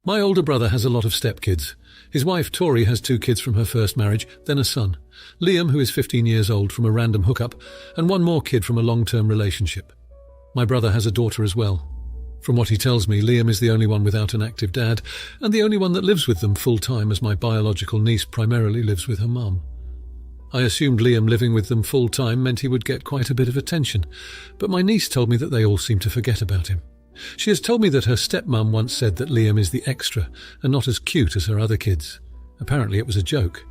My older brother has a lot of stepkids. His wife, Tori, has 2 kids from her first marriage, then a son. Liam, who is 15 years old from a random hookup, and 1 more kid from a long-term relationship. My brother has a daughter as well. From what he tells me, Liam is the only one without an active dad, and the only one that lives with them full-time, as my biological niece primarily lives with her mum. I assumed Liam living with them full-time meant he would get quite a bit of attention, but my niece told me that they all seem to forget about him. She has told me that her stepmum once said that Liam is the extra and not as cute as her other kids. Apparently it was a joke.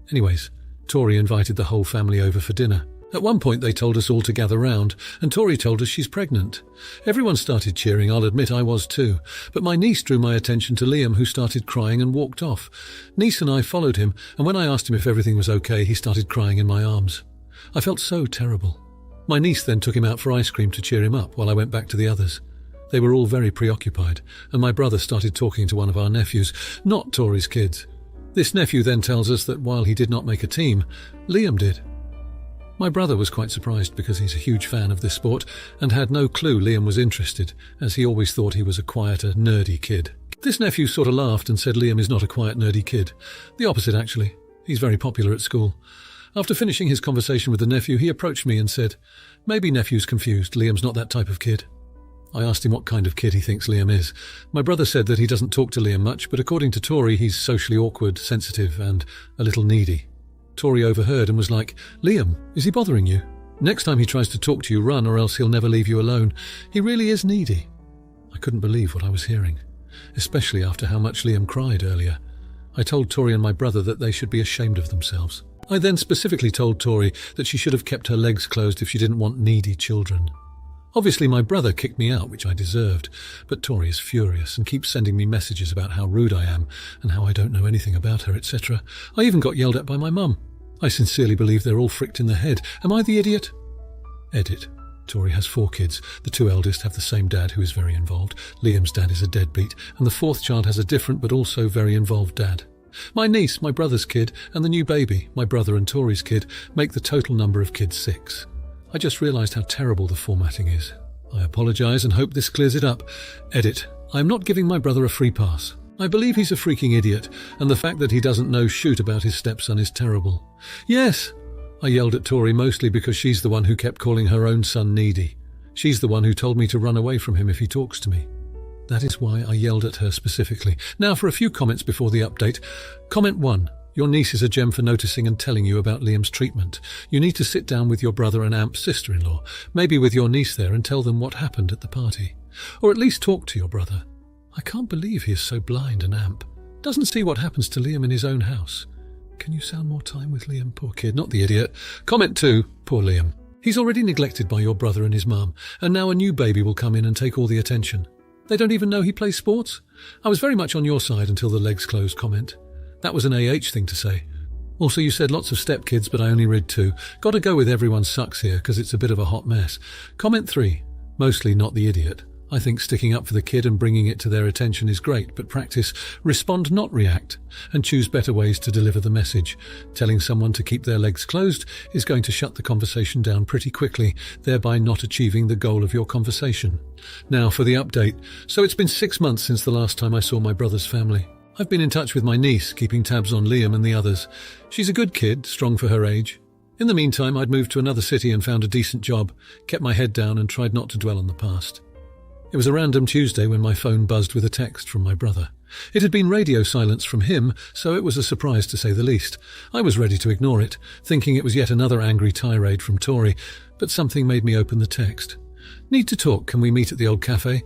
Anyways, Tori invited the whole family over for dinner. At one point they told us all to gather round, and Tori told us she's pregnant. Everyone started cheering. I'll admit I was too, but my niece drew my attention to Liam, who started crying and walked off. Niece and I followed him, and when I asked him if everything was okay, he started crying in my arms. I felt so terrible. My niece then took him out for ice cream to cheer him up while I went back to the others. They were all very preoccupied, and my brother started talking to one of our nephews, not Tori's kids. This nephew then tells us that while he did not make a team, Liam did. My brother was quite surprised because he's a huge fan of this sport and had no clue Liam was interested, as he always thought he was a quieter, nerdy kid. This nephew sort of laughed and said Liam is not a quiet, nerdy kid. The opposite, actually. He's very popular at school. After finishing his conversation with the nephew, he approached me and said, "Maybe nephew's confused. Liam's not that type of kid." I asked him what kind of kid he thinks Liam is. My brother said that he doesn't talk to Liam much, but according to Tori, he's socially awkward, sensitive, and a little needy. Tori overheard and was like, "Liam, is he bothering you? Next time he tries to talk to you, run, or else he'll never leave you alone. He really is needy." I couldn't believe what I was hearing, especially after how much Liam cried earlier. I told Tori and my brother that they should be ashamed of themselves. I then specifically told Tori that she should have kept her legs closed if she didn't want needy children. Obviously, my brother kicked me out, which I deserved, but Tori is furious and keeps sending me messages about how rude I am and how I don't know anything about her, etc. I even got yelled at by my mum. I sincerely believe they're all fricked in the head. Am I the idiot? Edit. Tori has 4 kids. The 2 eldest have the same dad, who is very involved. Liam's dad is a deadbeat, and the 4th child has a different but also very involved dad. My niece, my brother's kid, and the new baby, my brother and Tori's kid, make the total number of kids 6. I just realised how terrible the formatting is. I apologise and hope this clears it up. Edit. I am not giving my brother a free pass. I believe he's a freaking idiot, and the fact that he doesn't know shoot about his stepson is terrible. Yes! I yelled at Tori mostly because she's the one who kept calling her own son needy. She's the one who told me to run away from him if he talks to me. That is why I yelled at her specifically. Now for a few comments before the update. Comment 1. Your niece is a gem for noticing and telling you about Liam's treatment. You need to sit down with your brother and Amp's sister-in-law, maybe with your niece there, and tell them what happened at the party. Or at least talk to your brother. I can't believe he is so blind and Amp. Doesn't see what happens to Liam in his own house. Can you sell more time with Liam? Poor kid, not the idiot. Comment 2. Poor Liam. He's already neglected by your brother and his mum, and now a new baby will come in and take all the attention. They don't even know he plays sports? I was very much on your side until the legs closed comment. That was an AH thing to say. Also, you said lots of stepkids, but I only read 2. Gotta go with everyone sucks here, because it's a bit of a hot mess. Comment 3. Mostly not the idiot. I think sticking up for the kid and bringing it to their attention is great, but practice respond, not react, and choose better ways to deliver the message. Telling someone to keep their legs closed is going to shut the conversation down pretty quickly, thereby not achieving the goal of your conversation. Now for the update. So it's been 6 months since the last time I saw my brother's family. I've been in touch with my niece, keeping tabs on Liam and the others. She's a good kid, strong for her age. In the meantime, I'd moved to another city and found a decent job, kept my head down and tried not to dwell on the past. It was a random Tuesday when my phone buzzed with a text from my brother. It had been radio silence from him, so it was a surprise to say the least. I was ready to ignore it, thinking it was yet another angry tirade from Tori, but something made me open the text. Need to talk, can we meet at the old cafe?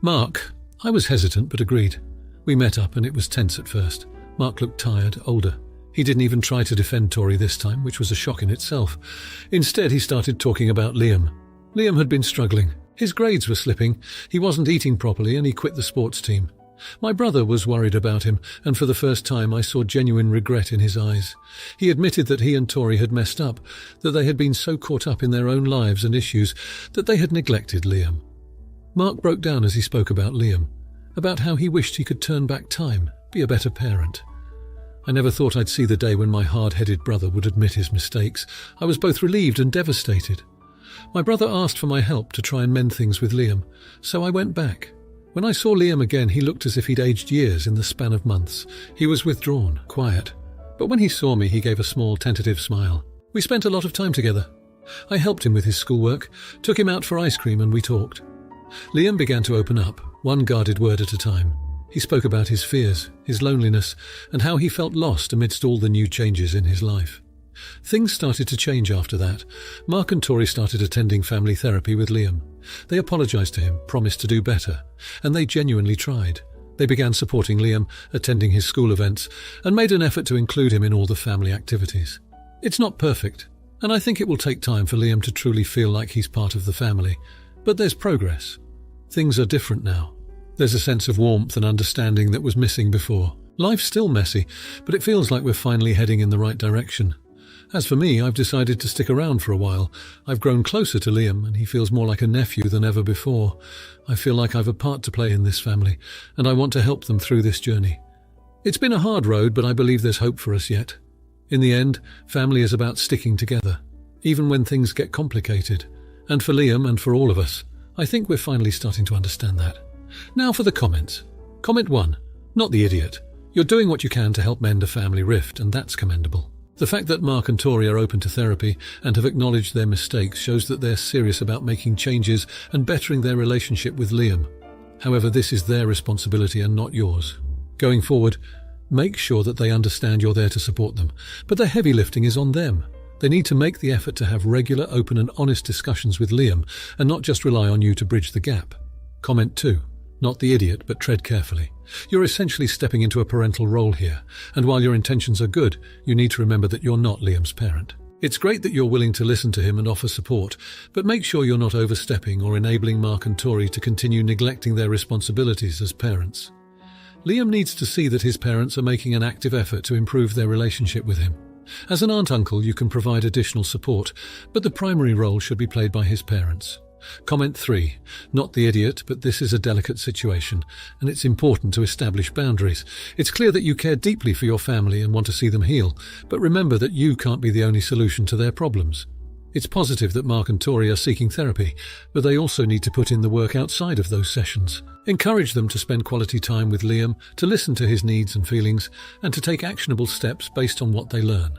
Mark. I was hesitant but agreed. We met up and it was tense at first. Mark looked tired, older. He didn't even try to defend Tori this time, which was a shock in itself. Instead, he started talking about Liam. Liam had been struggling. His grades were slipping, he wasn't eating properly, and he quit the sports team. My brother was worried about him, and for the first time I saw genuine regret in his eyes. He admitted that he and Tori had messed up, that they had been so caught up in their own lives and issues that they had neglected Liam. Mark broke down as he spoke about Liam, about how he wished he could turn back time, be a better parent. I never thought I'd see the day when my hard-headed brother would admit his mistakes. I was both relieved and devastated. My brother asked for my help to try and mend things with Liam, so I went back. When I saw Liam again, he looked as if he'd aged years in the span of months. He was withdrawn, quiet. But when he saw me, he gave a small, tentative smile. We spent a lot of time together. I helped him with his schoolwork, took him out for ice cream, and we talked. Liam began to open up, one guarded word at a time. He spoke about his fears, his loneliness, and how he felt lost amidst all the new changes in his life. Things started to change after that. Mark and Tori started attending family therapy with Liam. They apologized to him, promised to do better, and they genuinely tried. They began supporting Liam, attending his school events, and made an effort to include him in all the family activities. It's not perfect, and I think it will take time for Liam to truly feel like he's part of the family, but there's progress. Things are different now. There's a sense of warmth and understanding that was missing before. Life's still messy, but it feels like we're finally heading in the right direction. As for me, I've decided to stick around for a while. I've grown closer to Liam, and he feels more like a nephew than ever before. I feel like I've a part to play in this family, and I want to help them through this journey. It's been a hard road, but I believe there's hope for us yet. In the end, family is about sticking together, even when things get complicated. And for Liam and for all of us, I think we're finally starting to understand that. Now for the comments. Comment 1. Not the idiot. You're doing what you can to help mend a family rift, and that's commendable. The fact that Mark and Tori are open to therapy and have acknowledged their mistakes shows that they're serious about making changes and bettering their relationship with Liam. However, this is their responsibility and not yours. Going forward, make sure that they understand you're there to support them, but the heavy lifting is on them. They need to make the effort to have regular, open and honest discussions with Liam and not just rely on you to bridge the gap. Comment 2. Not the idiot, but tread carefully. You're essentially stepping into a parental role here, and while your intentions are good, you need to remember that you're not Liam's parent. It's great that you're willing to listen to him and offer support, but make sure you're not overstepping or enabling Mark and Tori to continue neglecting their responsibilities as parents. Liam needs to see that his parents are making an active effort to improve their relationship with him. As an aunt-uncle, you can provide additional support, but the primary role should be played by his parents. Comment 3. Not the idiot, but this is a delicate situation, and it's important to establish boundaries. It's clear that you care deeply for your family and want to see them heal, but remember that you can't be the only solution to their problems. It's positive that Mark and Tori are seeking therapy, but they also need to put in the work outside of those sessions. Encourage them to spend quality time with Liam, to listen to his needs and feelings, and to take actionable steps based on what they learn.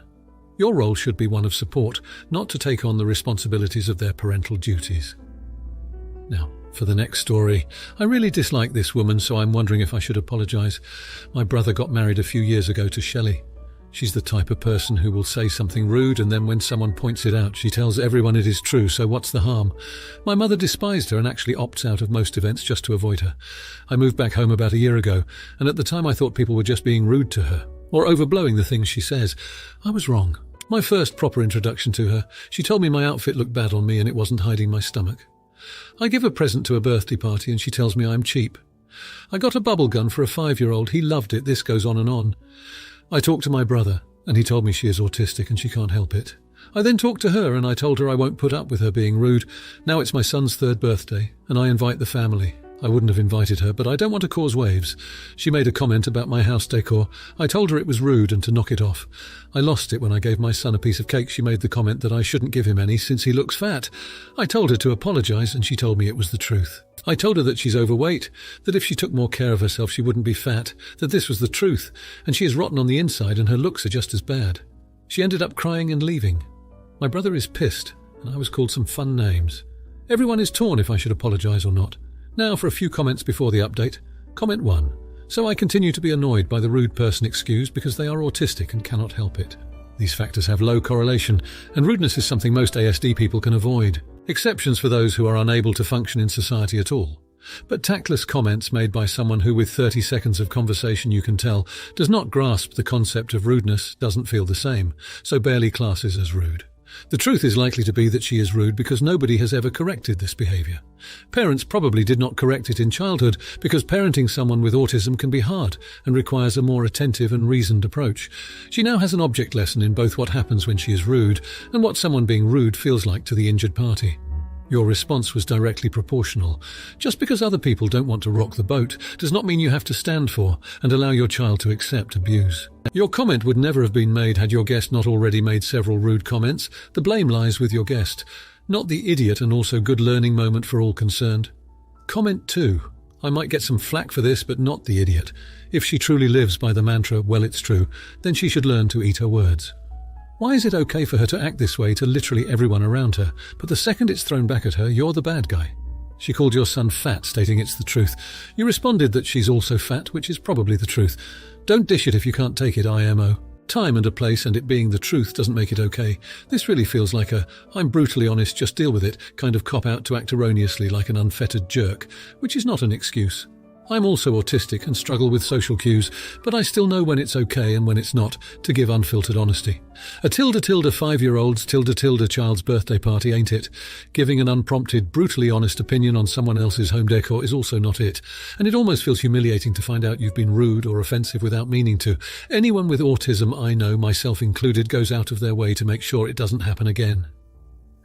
Your role should be one of support, not to take on the responsibilities of their parental duties. Now, for the next story. I really dislike this woman, so I'm wondering if I should apologize. My brother got married a few years ago to Shelley. She's the type of person who will say something rude, and then when someone points it out, she tells everyone it is true, so what's the harm? My mother despised her and actually opts out of most events just to avoid her. I moved back home about a year ago, and at the time I thought people were just being rude to her, or overblowing the things she says. I was wrong. My first proper introduction to her, she told me my outfit looked bad on me and it wasn't hiding my stomach. I give a present to a birthday party and she tells me I'm cheap. I got a bubble gun for a 5-year-old. He loved it. This goes on and on. I talked to my brother and he told me she is autistic and she can't help it. I then talked to her and I told her I won't put up with her being rude. Now it's my son's 3rd birthday and I invite the family. I wouldn't have invited her, but I don't want to cause waves. She made a comment about my house decor. I told her it was rude and to knock it off. I lost it when I gave my son a piece of cake. She made the comment that I shouldn't give him any since he looks fat. I told her to apologize and she told me it was the truth. I told her that she's overweight, that if she took more care of herself she wouldn't be fat, that this was the truth, and she is rotten on the inside and her looks are just as bad. She ended up crying and leaving. My brother is pissed, and I was called some fun names. Everyone is torn if I should apologize or not. Now for a few comments before the update. Comment 1. So I continue to be annoyed by the rude person excused because they are autistic and cannot help it. These factors have low correlation, and rudeness is something most ASD people can avoid. Exceptions for those who are unable to function in society at all. But tactless comments made by someone who with 30 seconds of conversation you can tell does not grasp the concept of rudeness, doesn't feel the same, so barely classes as rude. The truth is likely to be that she is rude because nobody has ever corrected this behavior. Parents probably did not correct it in childhood because parenting someone with autism can be hard and requires a more attentive and reasoned approach. She now has an object lesson in both what happens when she is rude and what someone being rude feels like to the injured party. Your response was directly proportional. Just because other people don't want to rock the boat does not mean you have to stand for and allow your child to accept abuse. Your comment would never have been made had your guest not already made several rude comments. The blame lies with your guest, not the idiot, and also good learning moment for all concerned. Comment 2. I might get some flack for this, but not the idiot. If she truly lives by the mantra, well, it's true, then she should learn to eat her words. Why is it okay for her to act this way to literally everyone around her, but the second it's thrown back at her, you're the bad guy? She called your son fat, stating it's the truth. You responded that she's also fat, which is probably the truth. Don't dish it if you can't take it, IMO. Time and a place and it being the truth doesn't make it okay. This really feels like a "I'm brutally honest, just deal with it" kind of cop-out to act erroneously like an unfettered jerk, which is not an excuse. I'm also autistic and struggle with social cues, but I still know when it's okay and when it's not, to give unfiltered honesty. A tilde 5-year-old's tilde child's birthday party ain't it. Giving an unprompted, brutally honest opinion on someone else's home decor is also not it. And it almost feels humiliating to find out you've been rude or offensive without meaning to. Anyone with autism I know, myself included, goes out of their way to make sure it doesn't happen again.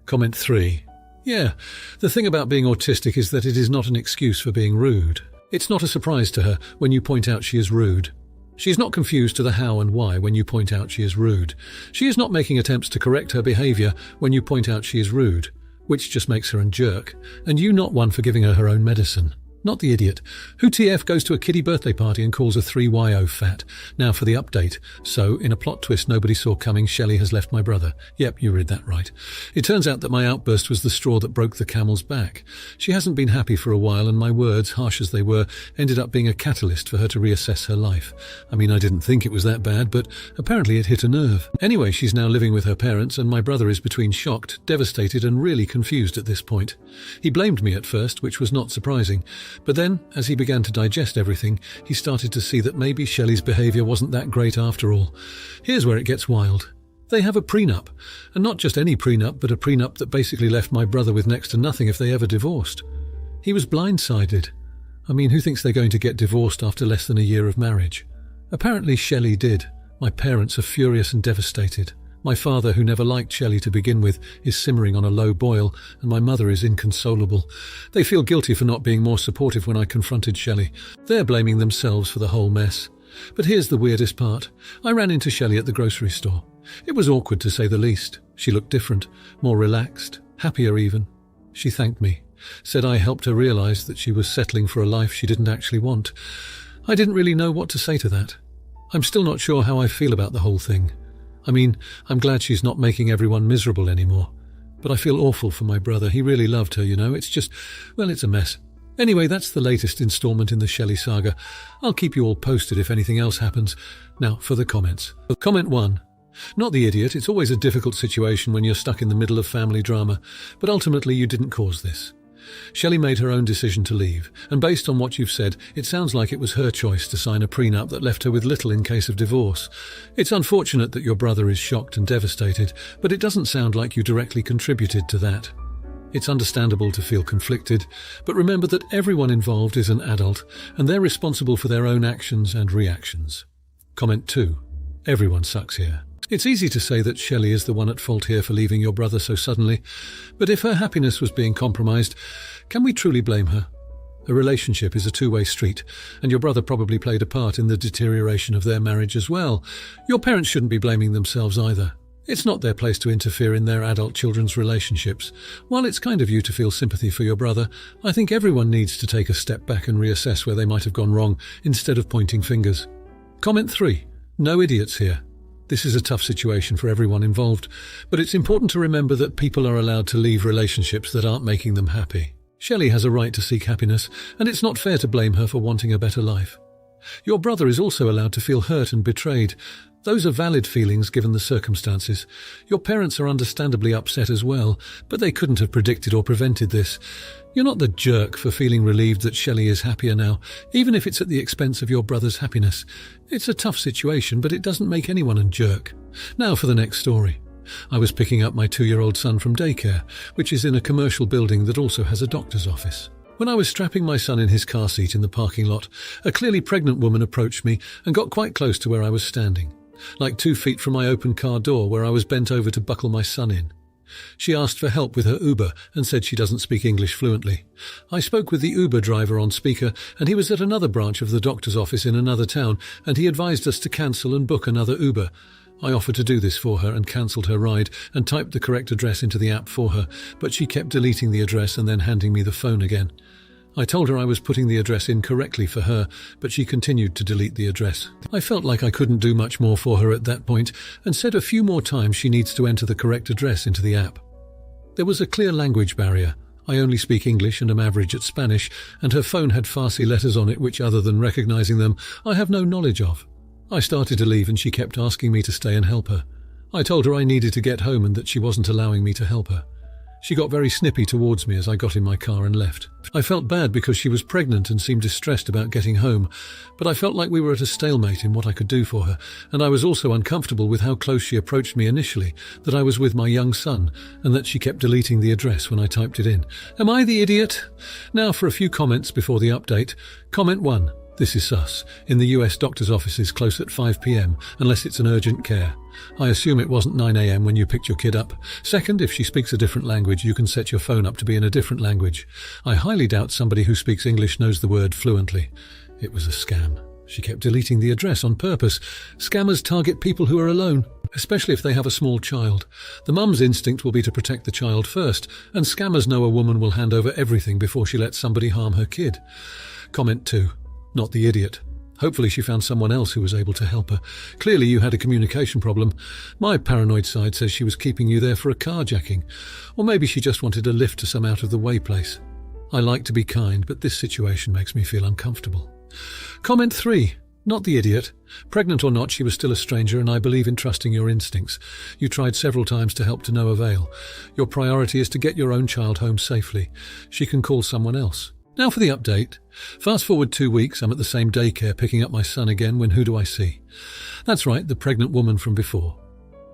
Comment 3. Yeah, the thing about being autistic is that it is not an excuse for being rude. It's not a surprise to her when you point out she is rude. She is not confused to the how and why when you point out she is rude. She is not making attempts to correct her behaviour when you point out she is rude, which just makes her a jerk, and you not one for giving her her own medicine. Not the idiot. Who TF goes to a kiddie birthday party and calls a 3YO fat? Now for the update. So, in a plot twist nobody saw coming, Shelley has left my brother. Yep, you read that right. It turns out that my outburst was the straw that broke the camel's back. She hasn't been happy for a while, and my words, harsh as they were, ended up being a catalyst for her to reassess her life. I mean, I didn't think it was that bad, but apparently it hit a nerve. Anyway, she's now living with her parents, and my brother is between shocked, devastated, and really confused at this point. He blamed me at first, which was not surprising. But then, as he began to digest everything, he started to see that maybe Shelley's behaviour wasn't that great after all. Here's where it gets wild. They have a prenup. And not just any prenup, but a prenup that basically left my brother with next to nothing if they ever divorced. He was blindsided. I mean, who thinks they're going to get divorced after less than a year of marriage? Apparently Shelley did. My parents are furious and devastated. My father, who never liked Shelley to begin with, is simmering on a low boil, and my mother is inconsolable. They feel guilty for not being more supportive when I confronted Shelley. They're blaming themselves for the whole mess. But here's the weirdest part. I ran into Shelley at the grocery store. It was awkward to say the least. She looked different, more relaxed, happier even. She thanked me, said I helped her realise that she was settling for a life she didn't actually want. I didn't really know what to say to that. I'm still not sure how I feel about the whole thing. I mean, I'm glad she's not making everyone miserable anymore. But I feel awful for my brother. He really loved her, you know. It's just, well, it's a mess. Anyway, that's the latest instalment in the Shelley saga. I'll keep you all posted if anything else happens. Now, for the comments. Comment 1. Not the idiot. It's always a difficult situation when you're stuck in the middle of family drama. But ultimately, you didn't cause this. Shelley made her own decision to leave, and based on what you've said, it sounds like it was her choice to sign a prenup that left her with little in case of divorce. It's unfortunate that your brother is shocked and devastated, but it doesn't sound like you directly contributed to that. It's understandable to feel conflicted, but remember that everyone involved is an adult, and they're responsible for their own actions and reactions. Comment 2. Everyone sucks here. It's easy to say that Shelley is the one at fault here for leaving your brother so suddenly, but if her happiness was being compromised, can we truly blame her? A relationship is a two-way street, and your brother probably played a part in the deterioration of their marriage as well. Your parents shouldn't be blaming themselves either. It's not their place to interfere in their adult children's relationships. While it's kind of you to feel sympathy for your brother, I think everyone needs to take a step back and reassess where they might have gone wrong, instead of pointing fingers. Comment 3. No idiots here. This is a tough situation for everyone involved, but it's important to remember that people are allowed to leave relationships that aren't making them happy. Shelley has a right to seek happiness, and it's not fair to blame her for wanting a better life. Your brother is also allowed to feel hurt and betrayed. Those are valid feelings given the circumstances. Your parents are understandably upset as well, but they couldn't have predicted or prevented this. You're not the jerk for feeling relieved that Shelley is happier now, even if it's at the expense of your brother's happiness. It's a tough situation, but it doesn't make anyone a jerk. Now for the next story. I was picking up my 2-year-old son from daycare, which is in a commercial building that also has a doctor's office. When I was strapping my son in his car seat in the parking lot, a clearly pregnant woman approached me and got quite close to where I was standing, like 2 feet from my open car door where I was bent over to buckle my son in. She asked for help with her Uber and said she doesn't speak English fluently. I spoke with the Uber driver on speaker, and he was at another branch of the doctor's office in another town, and he advised us to cancel and book another Uber. I offered to do this for her and cancelled her ride and typed the correct address into the app for her, but she kept deleting the address and then handing me the phone again. I told her I was putting the address in correctly for her, but she continued to delete the address. I felt like I couldn't do much more for her at that point and said a few more times she needs to enter the correct address into the app. There was a clear language barrier. I only speak English and am average at Spanish, and her phone had Farsi letters on it which, other than recognizing them, I have no knowledge of. I started to leave and she kept asking me to stay and help her. I told her I needed to get home and that she wasn't allowing me to help her. She got very snippy towards me as I got in my car and left. I felt bad because she was pregnant and seemed distressed about getting home, but I felt like we were at a stalemate in what I could do for her, and I was also uncomfortable with how close she approached me initially, that I was with my young son, and that she kept deleting the address when I typed it in. Am I the idiot? Now for a few comments before the update. Comment 1. This is sus. In the US, doctor's offices close at 5 p.m, unless it's an urgent care. I assume it wasn't 9 a.m. when you picked your kid up. Second, if she speaks a different language, you can set your phone up to be in a different language. I highly doubt somebody who speaks English knows the word fluently. It was a scam. She kept deleting the address on purpose. Scammers target people who are alone, especially if they have a small child. The mum's instinct will be to protect the child first, and scammers know a woman will hand over everything before she lets somebody harm her kid. Comment 2. Not the idiot. Hopefully she found someone else who was able to help her. Clearly you had a communication problem. My paranoid side says she was keeping you there for a carjacking. Or maybe she just wanted a lift to some out-of-the-way place. I like to be kind, but this situation makes me feel uncomfortable. Comment 3. Not the idiot. Pregnant or not, she was still a stranger, and I believe in trusting your instincts. You tried several times to help to no avail. Your priority is to get your own child home safely. She can call someone else. Now for the update. Fast forward 2 weeks, I'm at the same daycare picking up my son again when who do I see? That's right, the pregnant woman from before.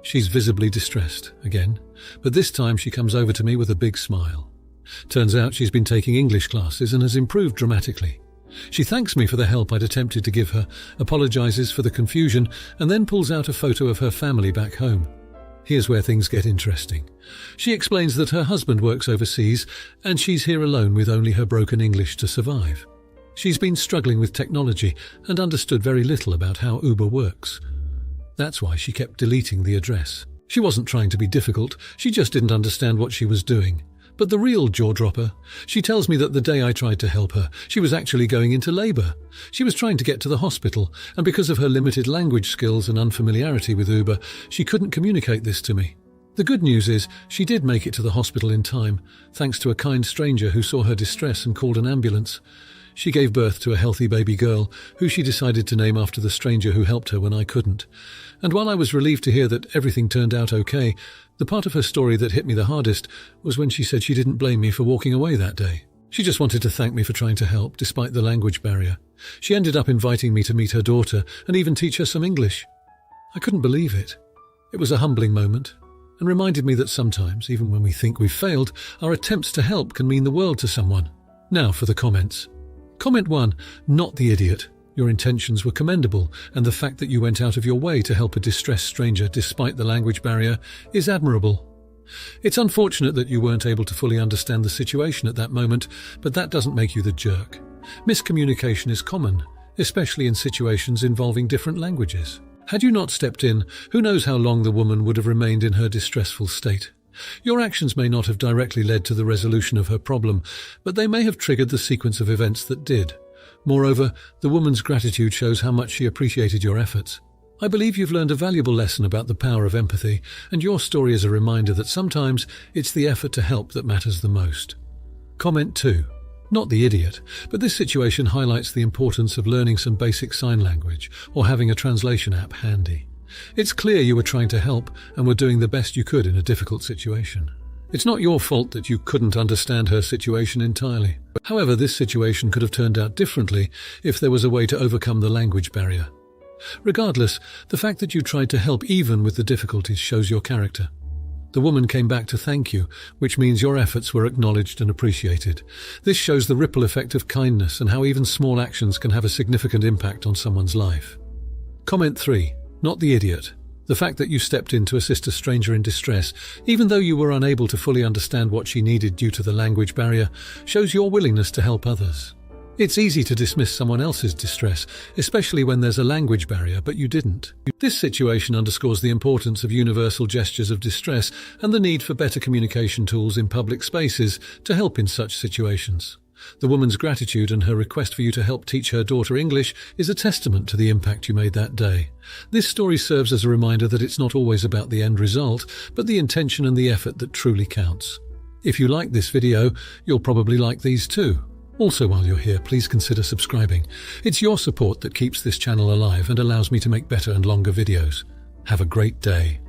She's visibly distressed, again, but this time she comes over to me with a big smile. Turns out she's been taking English classes and has improved dramatically. She thanks me for the help I'd attempted to give her, apologizes for the confusion, and then pulls out a photo of her family back home. Here's where things get interesting. She explains that her husband works overseas and she's here alone with only her broken English to survive. She's been struggling with technology and understood very little about how Uber works. That's why she kept deleting the address. She wasn't trying to be difficult, she just didn't understand what she was doing. But the real jaw-dropper, she tells me that the day I tried to help her, she was actually going into labour. She was trying to get to the hospital, and because of her limited language skills and unfamiliarity with Uber, she couldn't communicate this to me. The good news is, she did make it to the hospital in time, thanks to a kind stranger who saw her distress and called an ambulance. She gave birth to a healthy baby girl, who she decided to name after the stranger who helped her when I couldn't. And while I was relieved to hear that everything turned out okay, the part of her story that hit me the hardest was when she said she didn't blame me for walking away that day. She just wanted to thank me for trying to help, despite the language barrier. She ended up inviting me to meet her daughter and even teach her some English. I couldn't believe it. It was a humbling moment, and reminded me that sometimes, even when we think we've failed, our attempts to help can mean the world to someone. Now for the comments. Comment 1. Not the idiot. Your intentions were commendable, and the fact that you went out of your way to help a distressed stranger despite the language barrier is admirable. It's unfortunate that you weren't able to fully understand the situation at that moment, but that doesn't make you the jerk. Miscommunication is common, especially in situations involving different languages. Had you not stepped in, who knows how long the woman would have remained in her distressful state. Your actions may not have directly led to the resolution of her problem, but they may have triggered the sequence of events that did. Moreover, the woman's gratitude shows how much she appreciated your efforts. I believe you've learned a valuable lesson about the power of empathy, and your story is a reminder that sometimes it's the effort to help that matters the most. Comment 2. Not the idiot, but this situation highlights the importance of learning some basic sign language or having a translation app handy. It's clear you were trying to help and were doing the best you could in a difficult situation. It's not your fault that you couldn't understand her situation entirely. However, this situation could have turned out differently if there was a way to overcome the language barrier. Regardless, the fact that you tried to help even with the difficulties shows your character. The woman came back to thank you, which means your efforts were acknowledged and appreciated. This shows the ripple effect of kindness and how even small actions can have a significant impact on someone's life. Comment 3. Not the idiot. The fact that you stepped in to assist a stranger in distress, even though you were unable to fully understand what she needed due to the language barrier, shows your willingness to help others. It's easy to dismiss someone else's distress, especially when there's a language barrier, but you didn't. This situation underscores the importance of universal gestures of distress and the need for better communication tools in public spaces to help in such situations. The woman's gratitude and her request for you to help teach her daughter English is a testament to the impact you made that day. This story serves as a reminder that it's not always about the end result, but the intention and the effort that truly counts. If you like this video, you'll probably like these too. Also, while you're here, please consider subscribing. It's your support that keeps this channel alive and allows me to make better and longer videos. Have a great day.